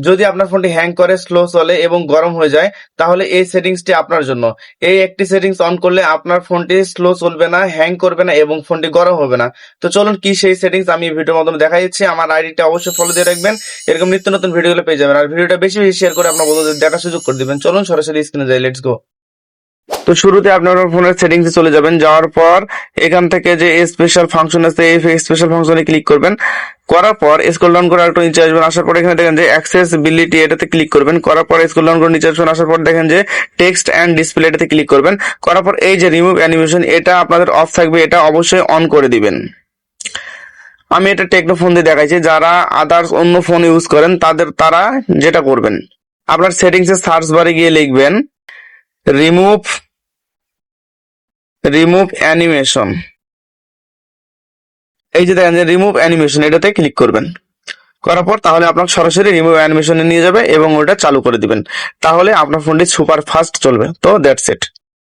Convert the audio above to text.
যদি আপনার ফোনটি হ্যাং করে, স্লো চলে এবং গরম হয়ে যায়, তাহলে এই সেটিংসটি আপনার জন্য। এই একটি সেটিংস অন করলে আপনার ফোনটি স্লো চলবে না, হ্যাং করবে না এবং ফোনটি গরম হবে না। তো চলুন কি সেই সেটিংস আমি ভিডিওর মাধ্যমে দেখা দিচ্ছি। আমার আইডিটা অবশ্যই ফলো দিয়ে রাখবেন, এরকম নিত্য নতুন ভিডিওগুলো পেয়ে যাবেন। আর ভিডিওটা বেশি বেশি শেয়ার করে আপনার বন্ধুদের দেখার সুযোগ করে দিবেন। চলুন সরাসরি স্ক্রিনে যাই, লেটস গো। তো শুরুতে আপনার ফোনের সেটিংসে চলে যাবেন, যাওয়ার পর এখান থেকে যে স্পেশাল ফাংশন আছে এই স্পেশাল ফাংশনে ক্লিক করবেন। করার পর স্ক্রল ডাউন করে একটু নিচে আসবেন, আসার পর এখানে দেখেন যে অ্যাক্সেসিবিলিটি এটাতে ক্লিক করবেন। করার পর স্ক্রল ডাউন করে নিচে আসবেন, আসার পর দেখেন যে টেক্সট এন্ড ডিসপ্লে এটাতে ক্লিক করবেন। করার পর এই যে রিমুভ অ্যানিমেশন এটা আপনাদের অফ থাকবে, এটা অবশ্যই অন করে দিবেন। আমি এটা টেকনো ফোন দিয়ে দেখাইছি, যারা আদার্স অন্য ফোন ইউজ করেন তারা যেটা করবেন, আপনার সেটিংসে সার্চ বারে গিয়ে লিখবেন রিমুভ অ্যানিমেশন। এই যে দেখেন যে রিমুভ অ্যানিমেশন এটাতে ক্লিক করবেন। করার পর তাহলে আপনার সরাসরি রিমুভ অ্যানিমেশনে নিয়ে যাবে এবং ওটা চালু করে দিবেন। তাহলে আপনার ফোনটি সুপার ফাস্ট চলবে। তো দ্যাটস ইট।